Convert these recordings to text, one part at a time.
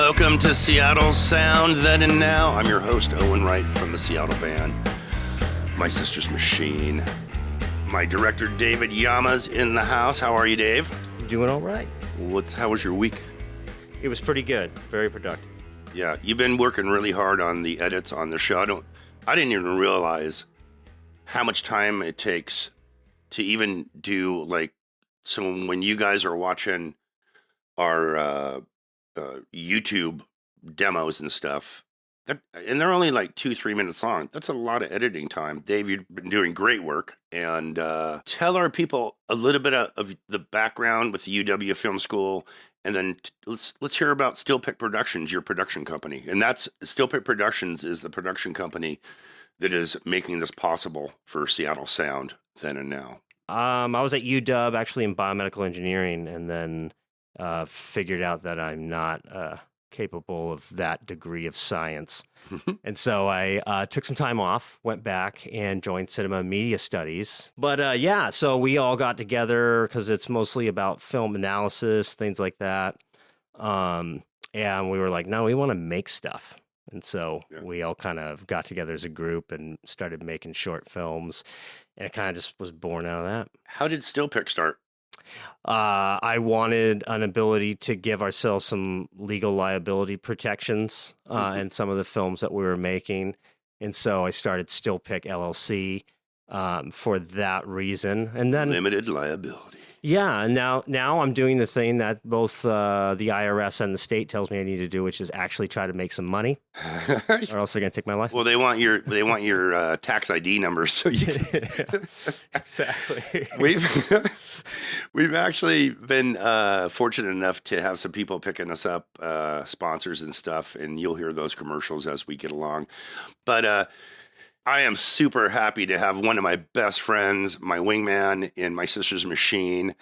Welcome to Seattle Sound Then and Now. I'm your host, Owen Wright from the Seattle band, My Sister's Machine. My director, David Yama's in the house. How are you, Dave? Doing all right. How was your week? It was pretty good. Very productive. Yeah, you've been working really hard on the edits on the show. I didn't even realize how much time it takes to even do, so when you guys are watching our YouTube demos and stuff, and they're only like 2-3 minutes long. That's a lot of editing time. Dave, you've been doing great work. And tell our people a little bit of the background with the UW Film School, and then let's hear about Still Pick Productions, your production company. And that's Still Pick Productions is the production company that is making this possible for Seattle Sound Then and Now. I was at UW actually in biomedical engineering, and then figured out that I'm not capable of that degree of science. And so I took some time off, went back and joined Cinema and Media Studies. But so we all got together because it's mostly about film analysis, things like that. And we were like, no, we want to make stuff. And so we all kind of got together as a group and started making short films. And it kind of just was born out of that. How did Still Pick start? I wanted an ability to give ourselves some legal liability protections in some of the films that we were making. And so I started Still Pick LLC for that reason. And then Limited liability. Yeah, and now I'm doing the thing that both the IRS and the state tells me I need to do, which is actually try to make some money, or else they're going to take my license. Well, they want your tax ID number, so you can... Exactly. We've actually been fortunate enough to have some people picking us up, sponsors and stuff, and you'll hear those commercials as we get along. But I am super happy to have one of my best friends, my wingman in My Sister's Machine,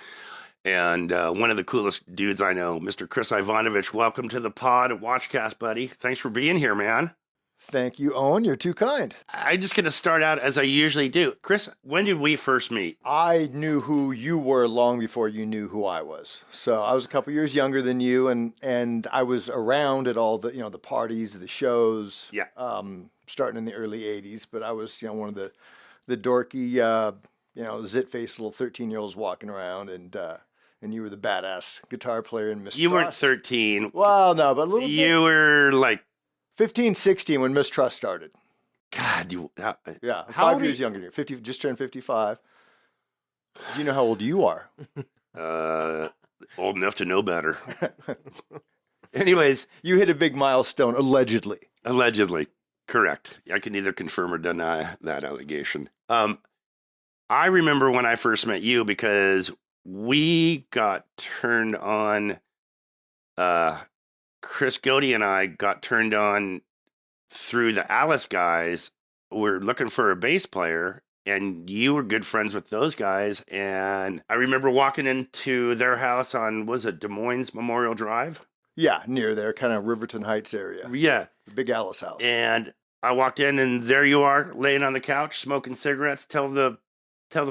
and one of the coolest dudes I know, Mr. Chris Ivanovich. Welcome to the pod at Watchcast, buddy. Thanks for being here, man. Thank you, Owen. You're too kind. I'm just going to start out as I usually do. Chris, when did we first meet? I knew who you were long before you knew who I was. So I was a couple years younger than you, and I was around at all the the parties, the shows. Yeah. Starting in the early '80s, but I was one of the dorky zit-faced little 13-year-olds walking around, and you were the badass guitar player in Mistrust. You weren't 13. Well, no, but a little bit. You were like 15, 16 when Mistrust started. God, Yeah, how 5 years younger than you. 50, just turned 55. Do you know how old you are? Old enough to know better. Anyways, you hit a big milestone, allegedly. Allegedly. Correct. I can neither confirm or deny that allegation. I remember when I first met you because we got turned on, Chris Godey and I got turned on through the Alice guys. We're looking for a bass player, and you were good friends with those guys. And I remember walking into their house on, was it Des Moines Memorial Drive? Yeah, near there, kind of Riverton Heights area. Yeah. The Big Alice house. And I walked in, and there you are, laying on the couch, smoking cigarettes. Tell the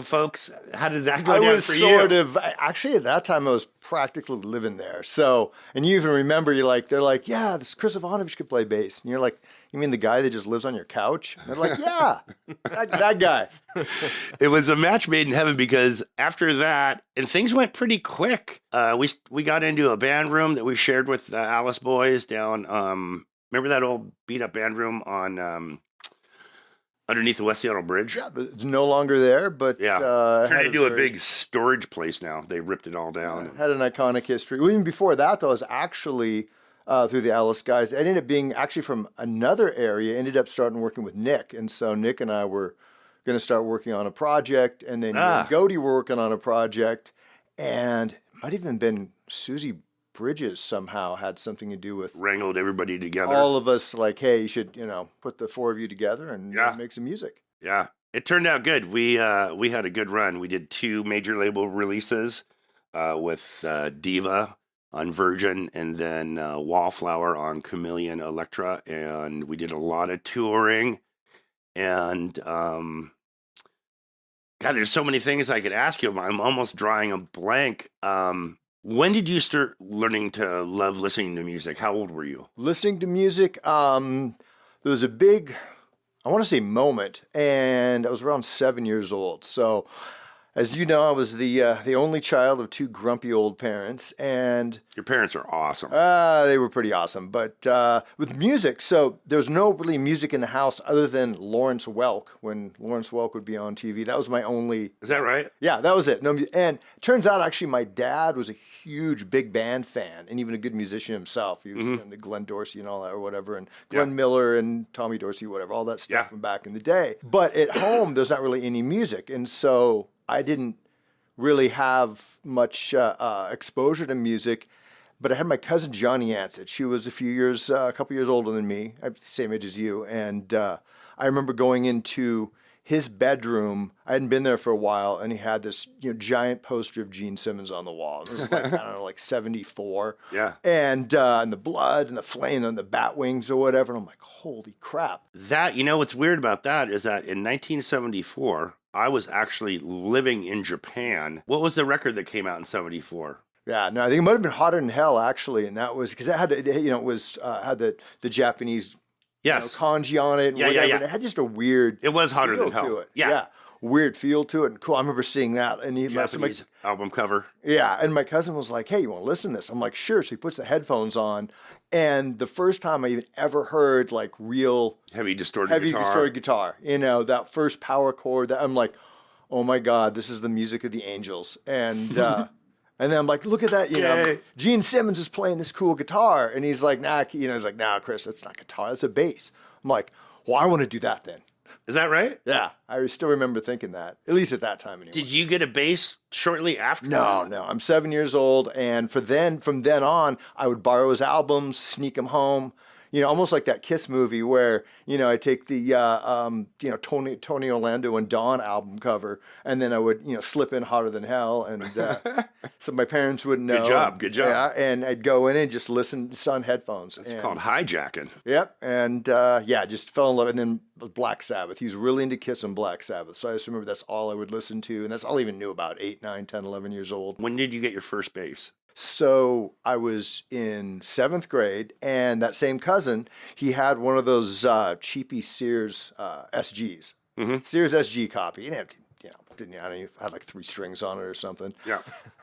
folks, how did that go down for you? I was sort of, actually at that time I was practically living there. So, and you even remember, they're like, yeah, this Chris Ivanovich could play bass. And you're like, you mean the guy that just lives on your couch? And they're like, yeah, that guy. It was a match made in heaven because after that, and things went pretty quick. We got into a band room that we shared with the Alice boys down, remember that old beat up band room on underneath the West Seattle Bridge? Yeah, it's no longer there, but turned into a big storage place now. They ripped it all down. Had an iconic history. Well, even before that, though, it was actually through the Alice guys. It ended up being actually from another area. Ended up starting working with Nick, and so Nick and I were going to start working on a project, and then you and Godey were working on a project, and it might have even been Susie Bridges somehow had something to do with wrangled everybody together. All of us like, hey, you should, put the four of you together and make some music. Yeah. It turned out good. We had a good run. We did 2 major label releases with Diva on Virgin and then Wallflower on Chameleon Electra, and we did a lot of touring. And God, there's so many things I could ask you. I'm almost drawing a blank. When did you start learning to love listening to music? How old were you? Listening to music, there was a big, I want to say moment, and I was around 7 years old. So, as you know, I was the only child of two grumpy old parents, and Your parents are awesome. they were pretty awesome. But with music, so there was no really music in the house other than Lawrence Welk. When Lawrence Welk would be on TV, that was my only. Is that right? Yeah, that was it. No, and it turns out actually my dad was a huge big band fan and even a good musician himself. He was into Glenn Dorsey and all that or whatever, and Glenn Miller and Tommy Dorsey, whatever, all that stuff from back in the day. But at home, there's not really any music, and so I didn't really have much exposure to music. But I had my cousin Johnny Ansett. She was a couple years older than me, same age as you, and I remember going into his bedroom. I hadn't been there for a while, and he had this giant poster of Gene Simmons on the wall. This is like, I don't know, like 74. Yeah. And the blood and the flame and the bat wings or whatever. And I'm like, holy crap. That, what's weird about that is that in 1974, I was actually living in Japan. What was the record that came out in 74? Yeah, no, I think it might have been Hotter Than Hell actually, and that was because it had it was had the Japanese kanji on it and whatever. Yeah. And it had just a weird. It was Hotter Than Hell. To it. Yeah, weird feel to it and cool. I remember seeing that and Japanese album cover. Yeah, and my cousin was like, "Hey, you want to listen to this?" I'm like, "Sure." So he puts the headphones on, and the first time I even ever heard like real heavy distorted guitar, that first power chord, that I'm like, "Oh my God, this is the music of the angels." And and then I'm like, "Look at that, Gene Simmons is playing this cool guitar," and he's like, "Nah, he's like, nah, Chris, that's not guitar, that's a bass." I'm like, "Well, I want to do that then." Is that right? Yeah, I still remember thinking that, at least at that time anyway. Did you get a bass shortly after? No. I'm 7 years old, and from then on, I would borrow his albums, sneak them home. Almost like that Kiss movie where I take the Tony Orlando and Dawn album cover, and then I would slip in Hotter Than Hell, and so my parents wouldn't know. Good job. Yeah, and I'd go in and just listen on headphones. It's called hijacking. Yep, and just fell in love. And then Black Sabbath. He was really into Kiss and Black Sabbath, so I just remember that's all I would listen to, and that's all I even knew about 8, 9, 10, 11 years old. When did you get your first bass? So I was in 7th grade, and that same cousin, he had one of those cheapy Sears SGs, Sears SG copy. It had, had like 3 strings on it or something. Yeah.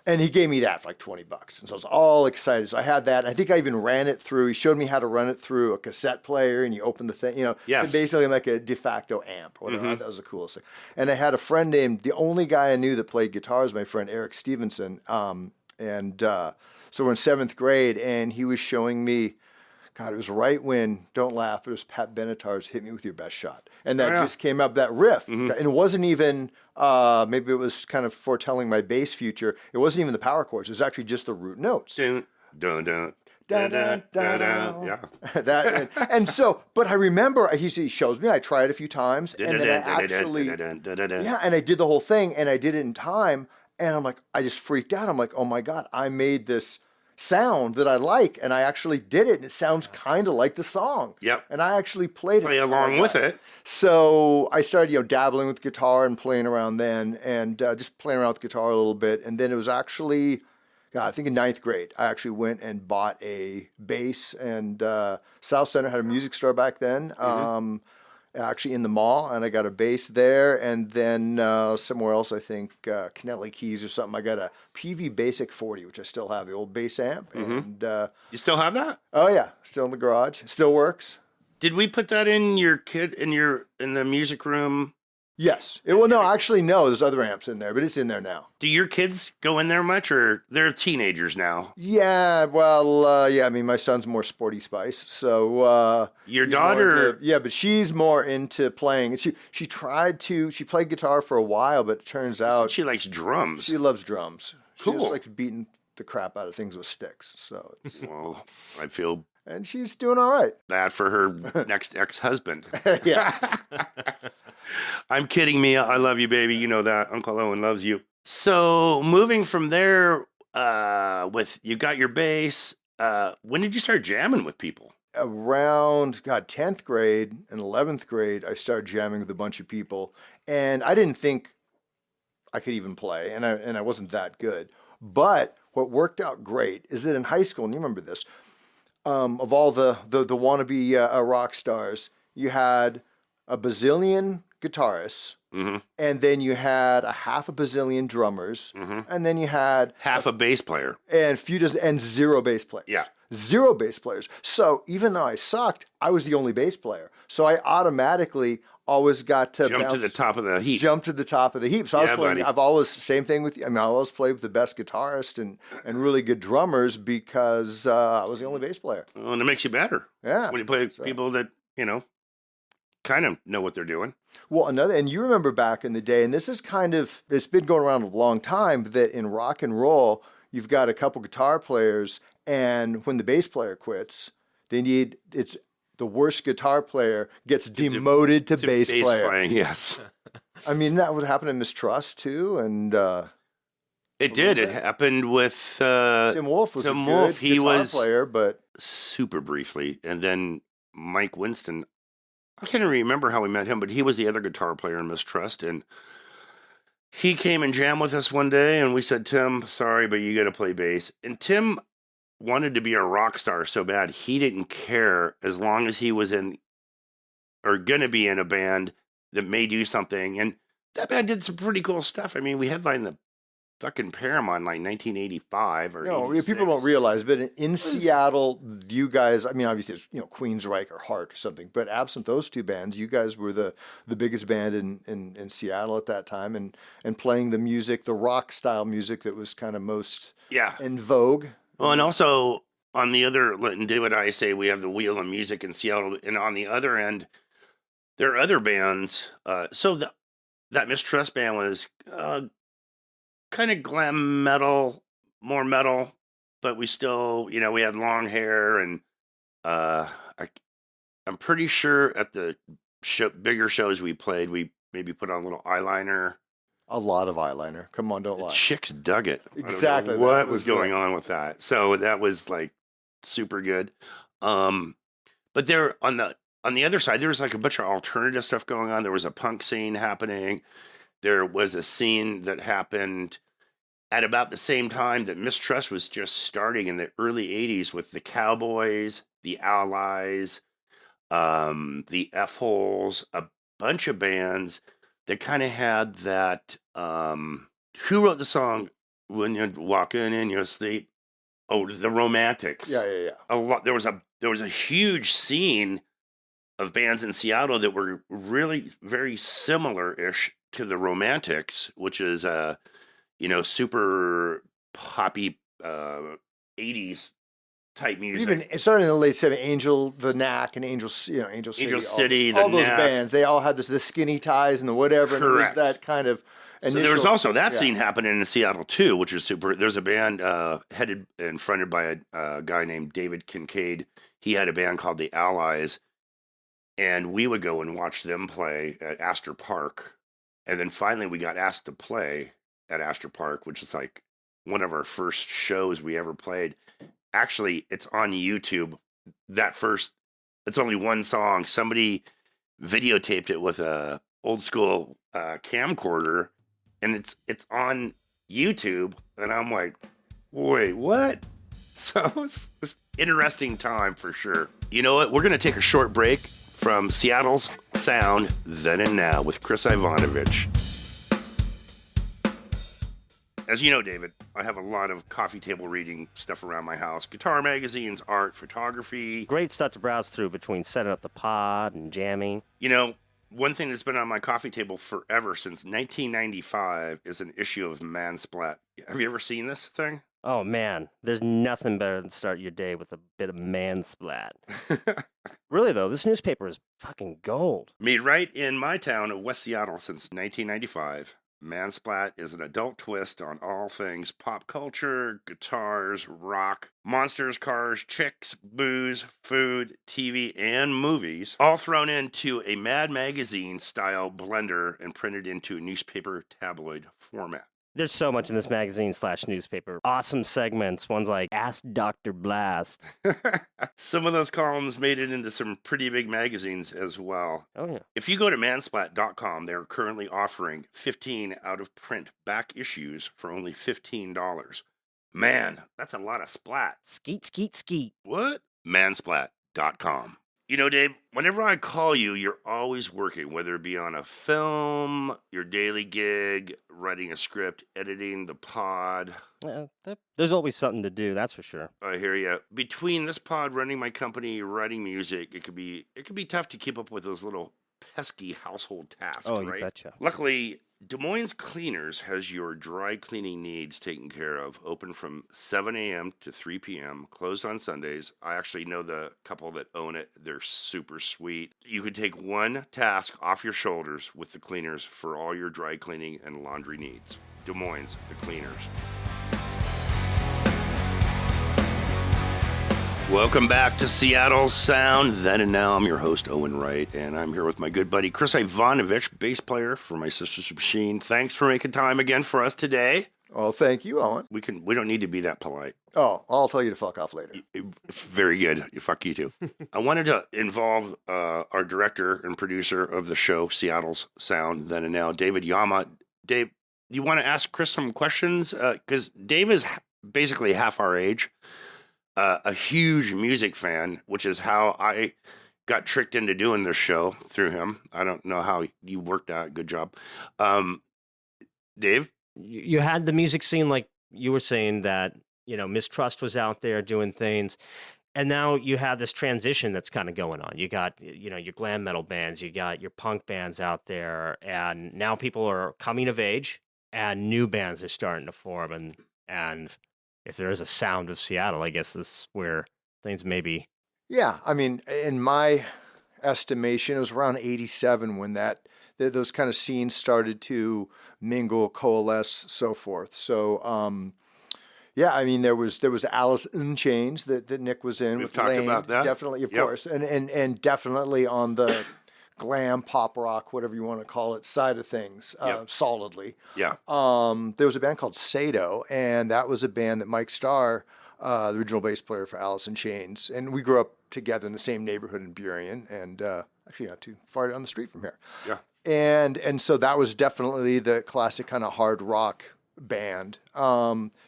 And he gave me that for like $20, and so I was all excited. So I had that. I think I even ran it through. He showed me how to run it through a cassette player, and you open the thing. Yes. Basically like a de facto amp or whatever. That was the coolest thing. And I had a friend named, the only guy I knew that played guitar was my friend Eric Stevenson. And so we're in 7th grade, and he was showing me, God, it was right when, don't laugh, it was Pat Benatar's Hit Me With Your Best Shot. And that just came up, that riff. And it wasn't even, maybe it was kind of foretelling my bass future. It wasn't even the power chords. It was actually just the root notes. Dun, dun, dun. Yeah. And so, but I remember he shows me, I tried it a few times, and then I actually, and I did the whole thing, and I did it in time. And I'm like, I just freaked out. I'm like, oh my God, I made this sound that I like, and I actually did it, and it sounds kind of like the song. Yep. And I actually played it. Play along with it. So I started, dabbling with guitar and playing around then, and just playing around with guitar a little bit. And then it was actually, I think in 9th grade, I actually went and bought a bass, and South Center had a music store back then. Actually in the mall, and I got a bass there, and then somewhere else, I think Connecticut Keys or something, I got a PV Basic 40, which I still have, the old bass amp. And you still have that? Oh yeah, still in the garage, still works. Did we put that in your in the music room? Yes. No, there's other amps in there, but it's in there now. Do your kids go in there much, or they're teenagers now? Yeah, well, I mean, my son's more sporty spice, so... your daughter... but she's more into playing. She played guitar for a while, but it turns out... She likes drums. She loves drums. Cool. She just likes beating the crap out of things with sticks, so... Well, I feel... And she's doing all right. Bad for her next ex-husband. Yeah. I'm kidding, Mia. I love you, baby. You know that. Uncle Owen loves you. So moving from there, you got your bass. When did you start jamming with people? Around 10th grade and 11th grade, I started jamming with a bunch of people, and I didn't think I could even play, and I wasn't that good. But what worked out great is that in high school, and you remember this, of all the wannabe rock stars, you had a bazillion guitarists, and then you had a half a bazillion drummers, and then you had half a bass player and zero bass players. Yeah. Zero bass players. So even though I sucked, I was the only bass player. So I automatically always got to jump to the top of the heap. Jump to the top of the heap. So I was playing. Buddy. I've always same thing with you. I mean, I always played with the best guitarists and really good drummers because I was the only bass player. Well, and it makes you better. Yeah. When you play with people that kind of know what they're doing. Well, and you remember back in the day, and this is it's been going around a long time, that in rock and roll, you've got a couple guitar players, and when the bass player quits, it's the worst guitar player gets demoted to bass player. Playing, yes. I mean, that would happen in Mistrust too, and it did. It happened with Tim Wolf was Tim a good Wolf. He guitar was player, but super briefly, and then Mike Winston. I can't even remember how we met him, but he was the other guitar player in Mistrust, and he came and jammed with us one day, and we said, Tim, sorry, but you got to play bass. And Tim wanted to be a rock star so bad, he didn't care as long as he was in or going to be in a band that may do something. And that band did some pretty cool stuff. I mean, we headlined the fucking Paramount in like 1985 or no, 86. people don't realize, but in Seattle, you guys, I mean, obviously it's, Queensryche or Heart or something, but absent those two bands, you guys were the biggest band in Seattle at that time, and playing the music, the rock style music that was kind of most in vogue. Well, and also on the other, and David and I say we have the Wheel of Music in Seattle, and on the other end, there are other bands. That Mistrust band was kind of glam metal, more metal, but we still, we had long hair, and I'm pretty sure at the bigger shows we played, we maybe put on a little eyeliner. A lot of eyeliner. Come on, don't lie. Chicks dug it. Exactly. I don't know what was going on with that? So that was like super good. But there on the other side, there was like a bunch of alternative stuff going on. There was a punk scene happening. There was a scene that happened at about the same time that Mistrust was just starting in the early 80s with the Cowboys, the Allies, the F-Holes, a bunch of bands that kind of had that. Who wrote the song "When You're Walking in Your Sleep"? Oh, the Romantics. Yeah. A lot. There was a huge scene of bands in Seattle that were really very similar-ish to the Romantics, which is super poppy 80s type music. Even starting in the late 70s, Angel, the Knack, and Angel City, all those bands, they all had the skinny ties and the whatever. Correct. And it was that kind of initial, so there was also that scene happening in Seattle too, which is super. There's a band headed and fronted by a guy named David Kincaid. He had a band called the Allies, and we would go and watch them play at Astor Park. And then finally we got asked to play at Astor Park, which is like one of our first shows we ever played. Actually, it's on YouTube. It's only one song. Somebody videotaped it with a old school camcorder, and it's on YouTube. And I'm like, wait, what? So it's interesting time for sure. You know what? We're going to take a short break from Seattle's Sound Then and Now with Chris Ivanovich. As you know, David, I have a lot of coffee table reading stuff around my house. Guitar magazines, art, photography. Great stuff to browse through between setting up the pod and jamming. One thing that's been on my coffee table forever since 1995 is an issue of Mansplat. Have you ever seen this thing? Oh, man. There's nothing better than start your day with a bit of Mansplat. Really, though, this newspaper is fucking gold. Made right in my town of West Seattle since 1995. Mansplat is an adult twist on all things pop culture, guitars, rock, monsters, cars, chicks, booze, food, TV, and movies, all thrown into a Mad Magazine-style blender and printed into a newspaper tabloid format. There's so much in this magazine/newspaper. Awesome segments. Ones like Ask Dr. Blast. Some of those columns made it into some pretty big magazines as well. Oh, yeah. If you go to mansplat.com, they're currently offering 15 out-of-print back issues for only $15. Man, that's a lot of splat. Skeet, skeet, skeet. What? Mansplat.com. You know, Dave, whenever I call you, you're always working, whether it be on a film, your daily gig, writing a script, editing the pod. There's always something to do, that's for sure. I hear you. Between this pod, running my company, writing music, it could be tough to keep up with those little pesky household tasks, Oh, right? you betcha. Luckily, Des Moines Cleaners has your dry cleaning needs taken care of. Open from 7 a.m. to 3 p.m., closed on Sundays. I actually know the couple that own it. They're super sweet. You could take one task off your shoulders with the cleaners for all your dry cleaning and laundry needs. Des Moines, the Cleaners. Welcome back to Seattle Sound. Then and now, I'm your host, Owen Wright, and I'm here with my good buddy, Chris Ivanovich, bass player for my Sister's Machine. Thanks for making time again for us today. Oh, thank you, Owen. We don't need to be that polite. Oh, I'll tell you to fuck off later. Very good. Fuck you too. I wanted to involve our director and producer of the show, Seattle's Sound, Then and Now, David Yama. Dave, you want to ask Chris some questions? Because Dave is basically half our age. A huge music fan, which is how I got tricked into doing this show through him. I don't know how you worked out. Good job. Dave? You had the music scene, like you were saying, that, Mistrust was out there doing things. And now you have this transition that's kind of going on. You got, your glam metal bands, you got your punk bands out there, and now people are coming of age and new bands are starting to form. And if there is a sound of Seattle, I guess this is where things may be. Yeah, I mean, in my estimation, it was around 87 when those kind of scenes started to mingle, coalesce, so forth. So, yeah, I mean, there was Alice in Chains that Nick was in. We've talked about that. Definitely, of course, and definitely on the glam, pop rock, whatever you want to call it, side of things, solidly. Yeah. There was a band called Sato, and that was a band that Mike Starr, the original bass player for Alice in Chains, and we grew up together in the same neighborhood in Burien, and actually not too far down the street from here. Yeah. And so that was definitely the classic kind of hard rock band.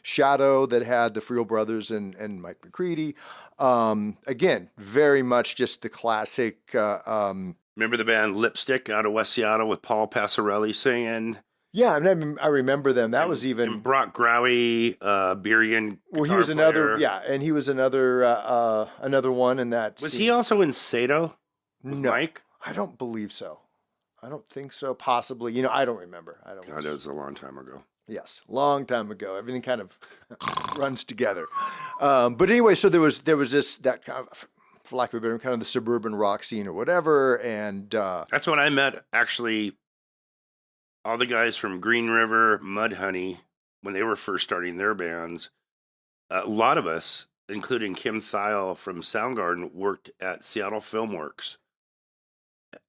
Shadow, that had the Friel brothers and Mike McCready. Again, very much just the classic. Remember the band Lipstick out of West Seattle with Paul Passarelli singing? Yeah, I remember them. That was even and Brock Growie, Burien. Well, he was another, and he was another one in that. Was scene. he also in Sato? No, Mike? I don't believe so. I don't think so. Possibly, I don't remember. God, that was a long time ago. Yes, long time ago. Everything kind of runs together. But anyway, so there was that kind of, for lack of a better, kind of the suburban rock scene or whatever, and that's when I met actually all the guys from Green River, Mudhoney, when they were first starting their bands. A lot of us, including Kim Thiel from Soundgarden, worked at Seattle Filmworks.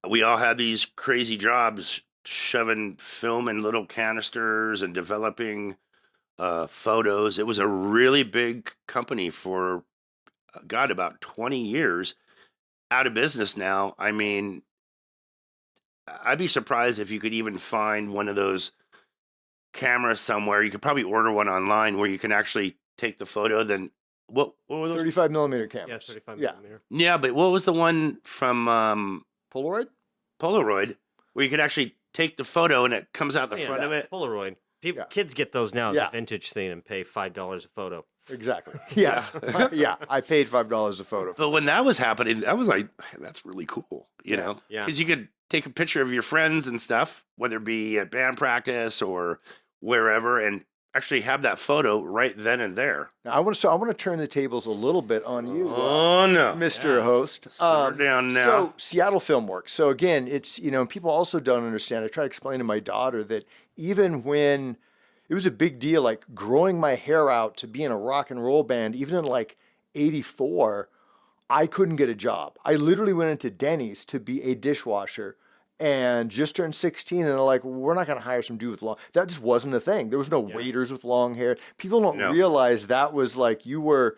We all had these crazy jobs, shoving film in little canisters and developing photos. It was a really big company for, about 20 years. Out of business now. I mean, I'd be surprised if you could even find one of those cameras somewhere. You could probably order one online where you can actually take the photo. Then what were those? 35 millimeter cameras. Yeah, 35 millimeter. Yeah, but what was the one from Polaroid? Polaroid, where you could actually take the photo and it comes out the front of it? Polaroid. Kids get those now as a vintage thing and pay $5 a photo. Exactly. Yes. Yeah. I paid $5 a photo. But when that was happening, I was like, that's really cool, you know? Yeah. Because you could take a picture of your friends and stuff, whether it be at band practice or wherever, and actually have that photo right then and there. Now, I want to turn the tables a little bit on you. Oh, no. Mr. Host. Slow down now. So Seattle Filmworks. So again, it's, people also don't understand. I try to explain to my daughter that even when it was a big deal, like growing my hair out to be in a rock and roll band, even in like 84, I couldn't get a job. I literally went into Denny's to be a dishwasher and just turned 16, and they're like, we're not going to hire some dude with long. That just wasn't a thing. There was no waiters with long hair. People don't realize that was like you were,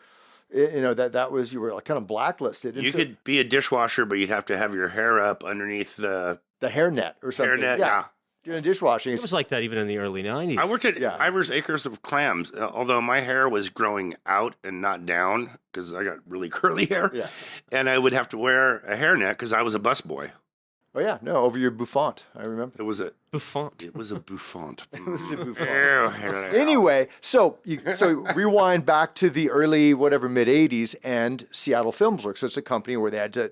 you were like kind of blacklisted. And you could be a dishwasher, but you'd have to have your hair up underneath the hairnet or something. Hairnet, yeah. doing dishwashing. It was like that even in the early 90s. I worked at Yeah. Ivar's Acres of Clams, although my hair was growing out and not down because I got really curly hair. Yeah. And I would have to wear a hairnet because I was a busboy. Oh yeah, no, over your bouffant. I remember. It was a Buffon. It was a bouffant. It was a bouffant. Anyway, Anyway, so rewind back to the early mid '80s and Seattle Films Works. So it's a company where they had to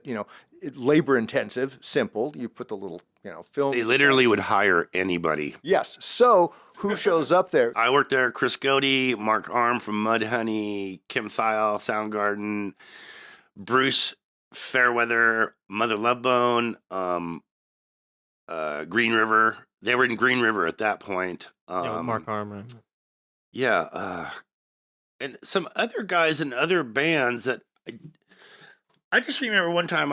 labor intensive, simple. You put the little film. they literally would hire anybody. Yes. So who shows up there? I worked there. Chris Godey, Mark Arm from Mudhoney, Kim Thiel, Soundgarden, Bruce Fairweather, Mother Love Bone, Green River. They were in Green River at that point. Mark Armour. Yeah, and some other guys in other bands that I just remember one time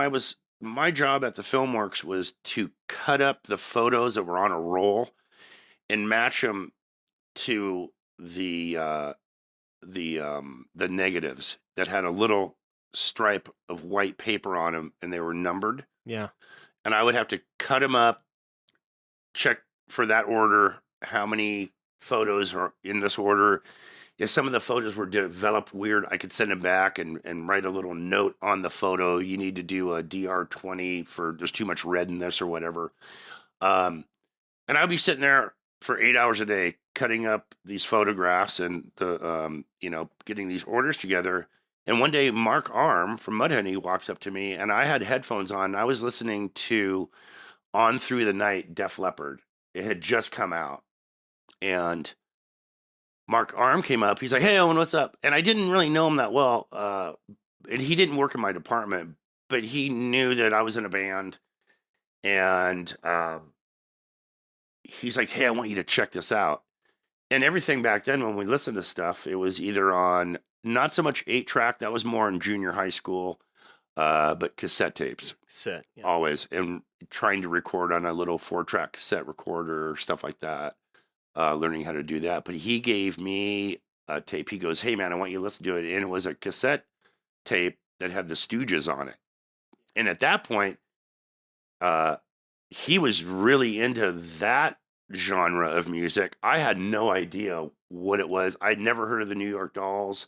my job at the Filmworks was to cut up the photos that were on a roll and match them to the negatives that had a little stripe of white paper on them and they were numbered. Yeah. And I would have to cut them up, check for that order, how many photos are in this order. If some of the photos were developed weird, I could send them back and write a little note on the photo. You need to do a DR20 for there's too much red in this or whatever. And I'd be sitting there for 8 hours a day cutting up these photographs and getting these orders together. And one day, Mark Arm from Mudhoney walks up to me, and I had headphones on. And I was listening to On Through the Night, Def Leppard. It had just come out. And Mark Arm came up. He's like, "Hey, Owen, what's up?" And I didn't really know him that well. And he didn't work in my department, but he knew that I was in a band. And he's like, "Hey, I want you to check this out." And everything back then, when we listened to stuff, it was either on not so much 8-track, that was more in junior high school, but cassette tapes. Cassette. Yeah. Always. And trying to record on a little 4-track cassette recorder, stuff like that. Learning how to do that. But he gave me a tape. He goes, "Hey, man, I want you to listen to it." And it was a cassette tape that had the Stooges on it. And at that point, he was really into that genre of music. I had no idea what it was. I'd never heard of the New York Dolls.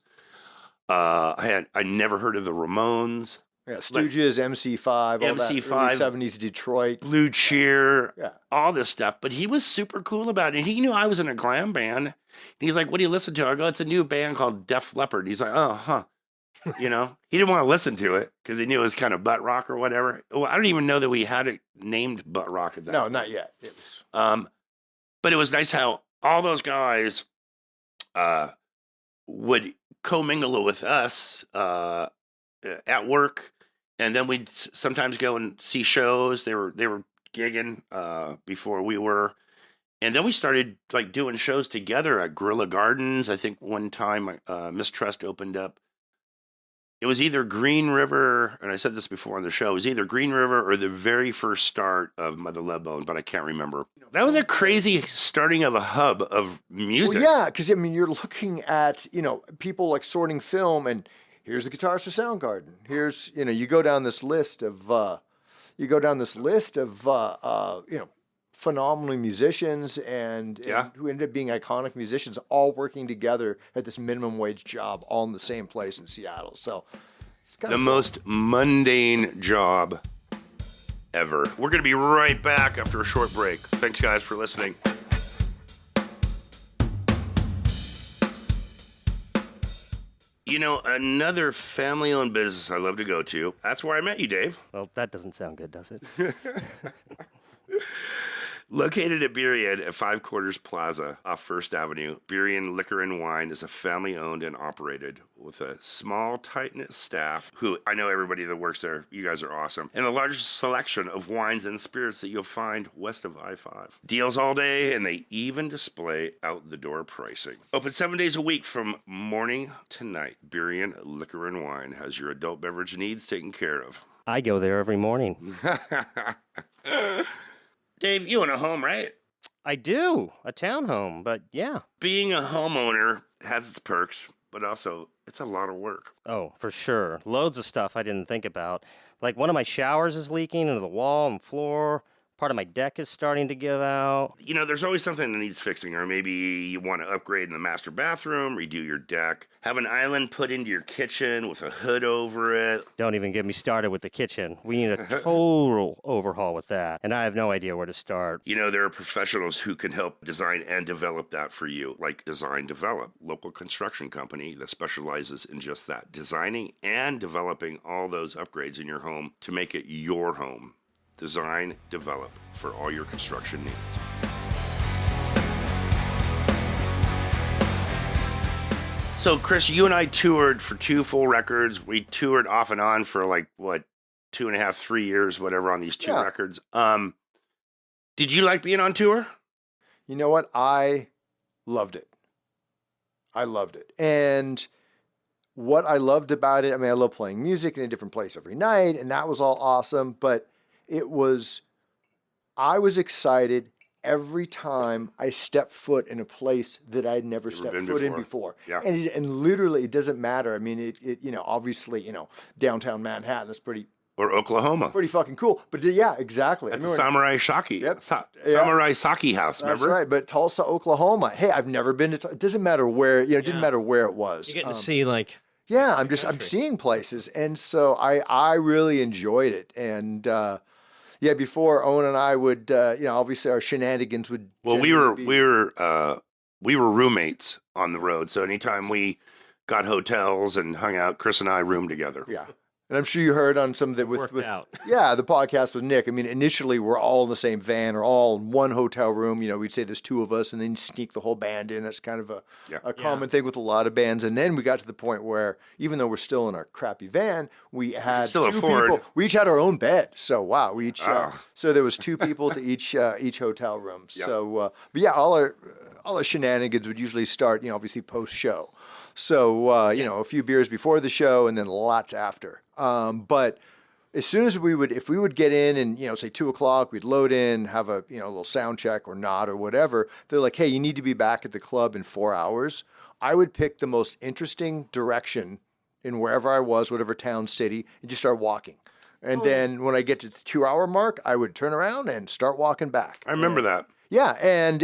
I'd never heard of the Ramones. Yeah, Stooges, MC5, all that early 70s Detroit. Blue Cheer, Yeah. all this stuff. But he was super cool about it. He knew I was in a glam band. He's like, "What do you listen to?" I go, "It's a new band called Def Leppard." He's like, "Oh, huh." He didn't want to listen to it because he knew it was kind of butt rock or whatever. Well, I don't even know that we had it named butt rock at that No, point. not yet. It was... But it was nice how all those guys would commingle with us at work, and then we'd sometimes go and see shows. They were gigging before we were, and then we started like doing shows together at Guerrilla Gardens. I think one time Mistrust opened up. It was either Green River, and I said this before on the show, it was either Green River or the very first start of Mother Love Bone, but I can't remember. That was a crazy starting of a hub of music. Well, yeah, because you're looking at people like sorting film, and here's the guitars for Soundgarden. Here's you go down this list of phenomenal musicians and who ended up being iconic musicians, all working together at this minimum wage job, all in the same place in Seattle. So it's kind the of most mundane job ever. We're going to be right back after a short break. Thanks, guys, for listening. Another family-owned business I love to go to. That's where I met you, Dave. Well, that doesn't sound good, does it? Located at Burien at 5 Quarters Plaza off First Avenue, Burien Liquor and Wine is a family-owned and operated with a small, tight-knit staff who, I know everybody that works there, you guys are awesome, and the largest selection of wines and spirits that you'll find west of I-5. Deals all day, and they even display out-the-door pricing. Open 7 days a week from morning to night. Burien Liquor and Wine has your adult beverage needs taken care of. I go there every morning. Dave, you own a home, right? I do. A townhome, but yeah. Being a homeowner has its perks, but also it's a lot of work. Oh, for sure. Loads of stuff I didn't think about. Like one of my showers is leaking into the wall and floor. Part of my deck is starting to give out. You know, there's always something that needs fixing, or maybe you want to upgrade in the master bathroom, redo your deck, have an island put into your kitchen with a hood over it. Don't even get me started with the kitchen. We need a total overhaul with that, and I have no idea where to start. You know, there are professionals who can help design and develop that for you, like Design Develop, local construction company that specializes in just that, designing and developing all those upgrades in your home to make it your home. Design Develop for all your construction needs. So, Chris, you and I toured for 2 full records. We toured off and on for 2.5, 3 years, whatever, on these 2 records. Did you like being on tour? You know what? I loved it. I loved it. And what I loved about it, I mean, I love playing music in a different place every night, and that was all awesome. But I was excited every time I stepped foot in a place that I'd never stepped foot in before. Yeah. And literally, it doesn't matter. I mean, obviously, downtown Manhattan is pretty Or Oklahoma. pretty fucking cool. But yeah, exactly. That's the Samurai Sake. Yep. Samurai Sake House, remember? That's right. But Tulsa, Oklahoma. Hey, I've never been to. It doesn't matter where. It didn't matter where it was. You're getting to see Yeah, I'm seeing places, and so I really enjoyed it. And before Owen and I would, obviously our shenanigans would. Well, we were roommates on the road, so anytime we got hotels and hung out, Chris and I roomed together. Yeah. And I'm sure you heard on some of the the podcast with Nick. I mean, initially we're all in the same van or all in one hotel room. We'd say there's 2 of us, and then sneak the whole band in. That's kind of a common thing with a lot of bands. And then we got to the point where, even though we're still in our crappy van, we had 2 people. We each had our own bed. So wow, we each. So there was 2 people to each hotel room. Yep. So, all our shenanigans would usually start, obviously post show. So, a few beers before the show and then lots after. But as soon as if we would get in and, say 2:00, we'd load in, have a, little sound check or not or whatever. They're like, hey, you need to be back at the club in 4 hours. I would pick the most interesting direction in wherever I was, whatever town, city, and just start walking. And then when I get to the 2-hour mark, I would turn around and start walking back. I remember that. Yeah, and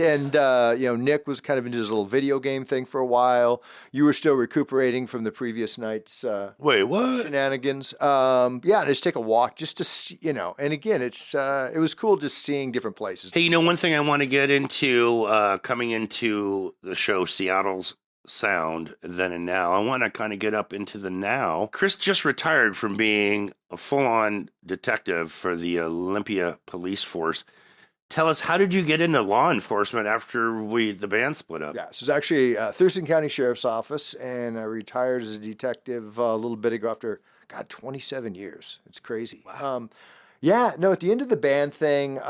Nick was kind of into his little video game thing for a while. You were still recuperating from the previous night's Wait, what? Shenanigans. And just take a walk just to see, and again, it was cool just seeing different places. Hey, one thing I want to get into coming into the show, Seattle's sound then and now. I want to kind of get up into the now. Chris just retired from being a full-on detective for the Olympia police force. Tell us, how did you get into law enforcement after the band split up? Yeah, so it's actually Thurston County Sheriff's Office, and I retired as a detective a little bit ago after, 27 years. It's crazy. Wow. At the end of the band thing,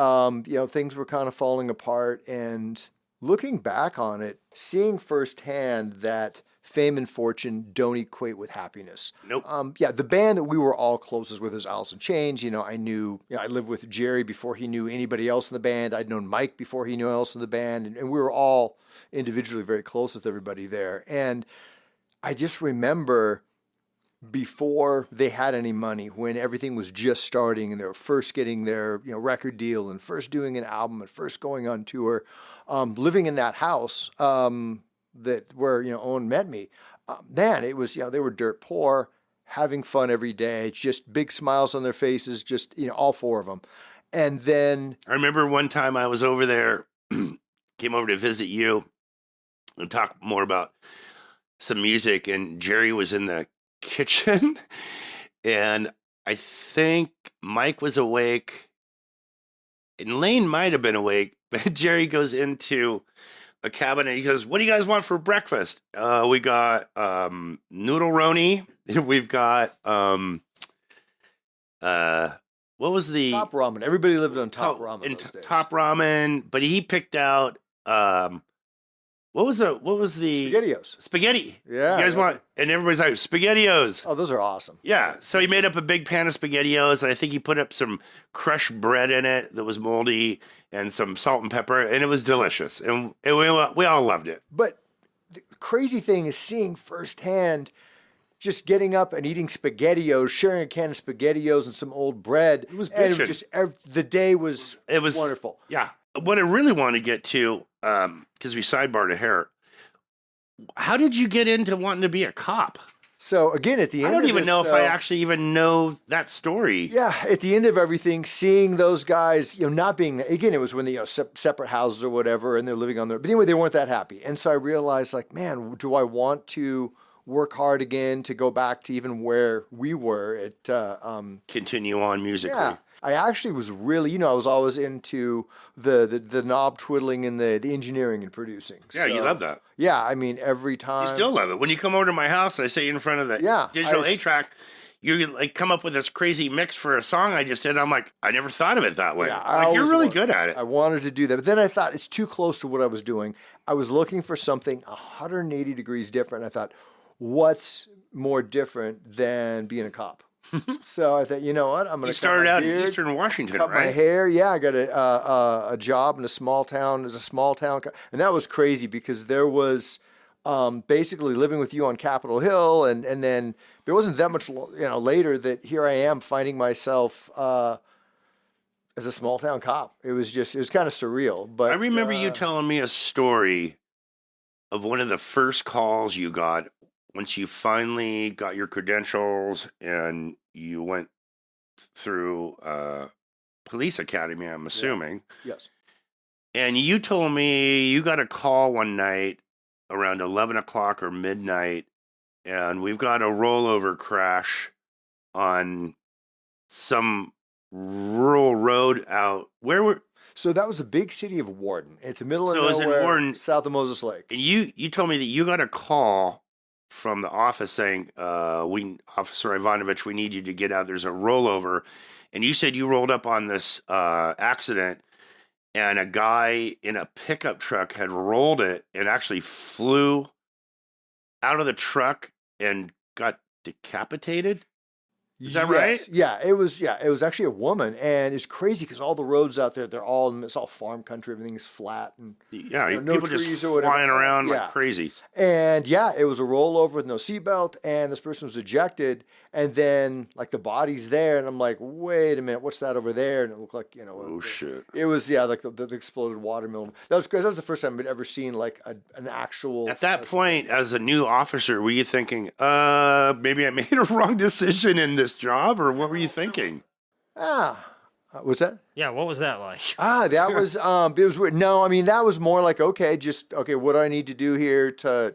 things were kind of falling apart, and looking back on it, seeing firsthand that fame and fortune don't equate with happiness. Nope. The band that we were all closest with is Alice in Chains. I knew, I lived with Jerry before he knew anybody else in the band. I'd known Mike before he knew else in the band. And we were all individually very close with everybody there. And I just remember before they had any money, when everything was just starting and they were first getting their record deal and first doing an album and first going on tour, living in that house, where Owen met me, it was they were dirt poor, having fun every day, just big smiles on their faces, just all 4 of them. And then I remember one time I was over there, came over to visit you and talk more about some music, and Jerry was in the kitchen and I think Mike was awake and Lane might have been awake, but Jerry goes into a cabinet. He goes, "What do you guys want for breakfast?" We got noodle roni. We've got what was the Top Ramen? Everybody lived on Top Ramen those days. Top Ramen, but he picked out what was the SpaghettiOs. Spaghetti. Yeah, you guys want? And everybody's like, SpaghettiOs. Oh, those are awesome. Yeah, so he made up a big pan of SpaghettiOs, and I think he put up some crushed bread in it that was moldy and some salt and pepper, and it was delicious, and we all loved it. But the crazy thing is seeing firsthand just getting up and eating SpaghettiOs, sharing a can of SpaghettiOs and some old bread. It was and it bitchin'. was just the day was wonderful. Yeah. What I really want to get to, because we sidebarred a hair, how did you get into wanting to be a cop? So again, at the end, I don't of even this, know if though, I actually even know that story. Yeah, at the end of everything, seeing those guys, not being, again, it was when they, separate houses or whatever, and they're living on their, but anyway, they weren't that happy. And so I realized, like, man, do I want to work hard again to go back to even where we were at, Continue on musically. yeah. I actually was really, I was always into the knob twiddling and the engineering and producing. Yeah, you love that. Yeah, I mean, every time. You still love it. When you come over to my house and I sit in front of the digital 8-track, you like come up with this crazy mix for a song I just did. I'm like, I never thought of it that way. Yeah, you're really good at it. I wanted to do that. But then I thought it's too close to what I was doing. I was looking for something 180 degrees different. I thought, what's more different than being a cop? So I thought, you know what? I'm going to. You started out in Eastern Washington, cut right? my hair. Yeah, I got a job in a small town. As a small town, and that was crazy because there was basically living with you on Capitol Hill, and then there wasn't that much later that here I am finding myself as a small town cop. It was kind of surreal. But I remember you telling me a story of one of the first calls you got once you finally got your credentials and you went through police academy, I'm assuming. Yeah. Yes. And you told me you got a call one night around 11 o'clock or midnight, and we've got a rollover crash on some rural road out. So that was the big city of Warden. It's the middle of So it was nowhere, in Warden, south of Moses Lake. And you told me that you got a call from the office saying, Officer Ivanovich, we need you to get out. There's a rollover. And you said you rolled up on this accident, and a guy in a pickup truck had rolled it and actually flew out of the truck and got decapitated. Is that right? Yeah, it was actually a woman, and it's crazy because all the roads out there, it's all farm country, everything's flat, and no people trees just or whatever. flying around like crazy. And it was a rollover with no seatbelt, and this person was ejected, and then like the body's there, and I'm like, wait a minute, what's that over there? And it looked like oh shit. It was like the exploded watermelon. That was the first time I'd ever seen like an actual. At that point, as a new officer, were you thinking, maybe I made a wrong decision in this job, or what were you thinking? What's that? Yeah, what was that like? That was it was weird. No, I mean that was more like okay, what do I need to do here to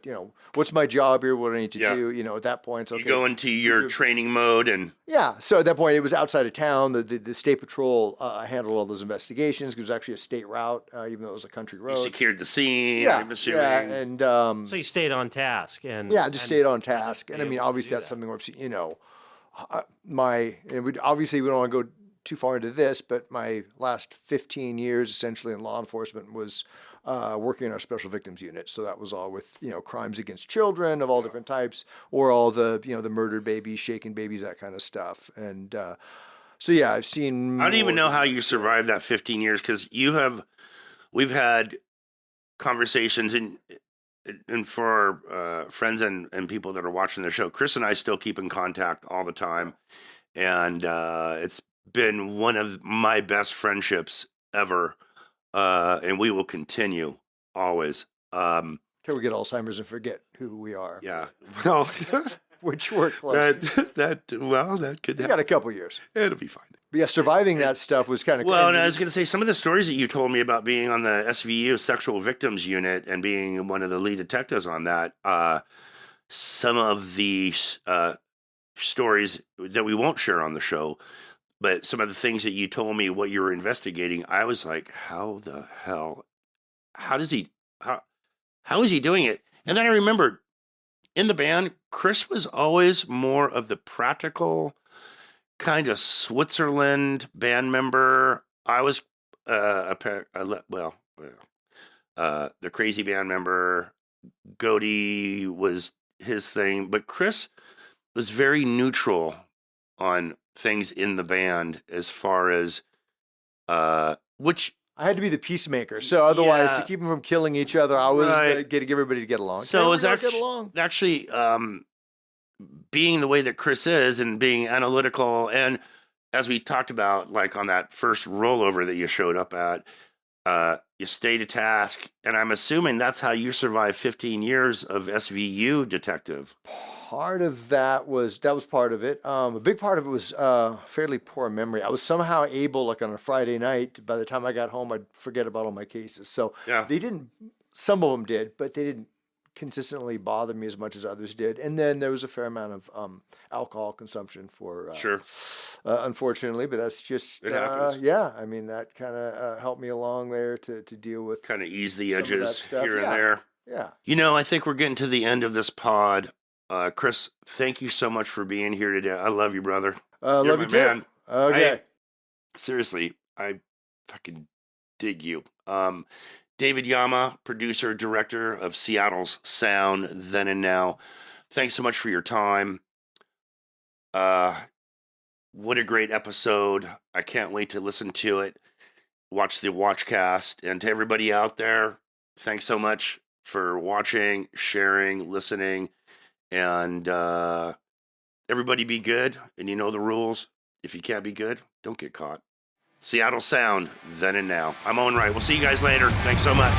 what's my job here? What do I need to do? At that point, it's okay. You go into your training mode and so at that point it was outside of town. The state patrol handled all those investigations because it was actually a state route, even though it was a country road. You secured the scene. I'm assuming. And so you stayed on task and stayed on task. And I mean, obviously that's something where we don't want to go too far into this, but my last 15 years essentially in law enforcement was working in our special victims unit. So that was all with, crimes against children of all different types, or all the, the murdered babies, shaken babies, that kind of stuff. And I've seen. I don't even know how you survived that 15 years because we've had conversations and for our friends and people that are watching the show, Chris and I still keep in contact all the time. And it's been one of my best friendships ever, and we will continue always. Till we get Alzheimer's and forget who we are. Yeah, well, which we're close. That could. We got a couple years. It'll be fine. But surviving that stuff was kind of well. And I was going to say some of the stories that you told me about being on the SVU Sexual Victims Unit and being one of the lead detectives on that. Some of the stories that we won't share on the show. But some of the things that you told me, what you were investigating, I was like, how the hell? How is he doing it? And then I remembered in the band, Chris was always more of the practical kind of Switzerland band member. I was the crazy band member. Goaty was his thing, but Chris was very neutral on things in the band as far as which I had to be the peacemaker, so otherwise to keep them from killing each other, I was getting everybody to get along. So it was actually being the way that Chris is and being analytical, and as we talked about, like on that first rollover that you showed up at, you stay to task, and I'm assuming that's how you survived 15 years of SVU detective. Part of that was part of it. A big part of it was fairly poor memory. I was somehow able, like on a Friday night, by the time I got home, I'd forget about all my cases. So Yeah. they didn't. Some of them did, but they didn't consistently bother me as much as others did. And then there was a fair amount of alcohol consumption for Sure. unfortunately, but that's just It happens. yeah. I mean, that kind of helped me along there to deal with Kind of ease the some of that edges stuff. here and Yeah. there. Yeah. You know, I think we're getting to the end of this pod. Chris, thank you so much for being here today. I love you, brother. You're Love my you too. man. Okay. Seriously, I fucking dig you. David Yama, producer, director of Seattle's Sound, Then and Now. Thanks so much for your time. What a great episode. I can't wait to listen to it. Watch the Watchcast. And to everybody out there, thanks so much for watching, sharing, listening. And everybody be good. And you know the rules. If you can't be good, don't get caught. Seattle Sound, Then and Now. I'm Owen Wright. We'll see you guys later. Thanks so much.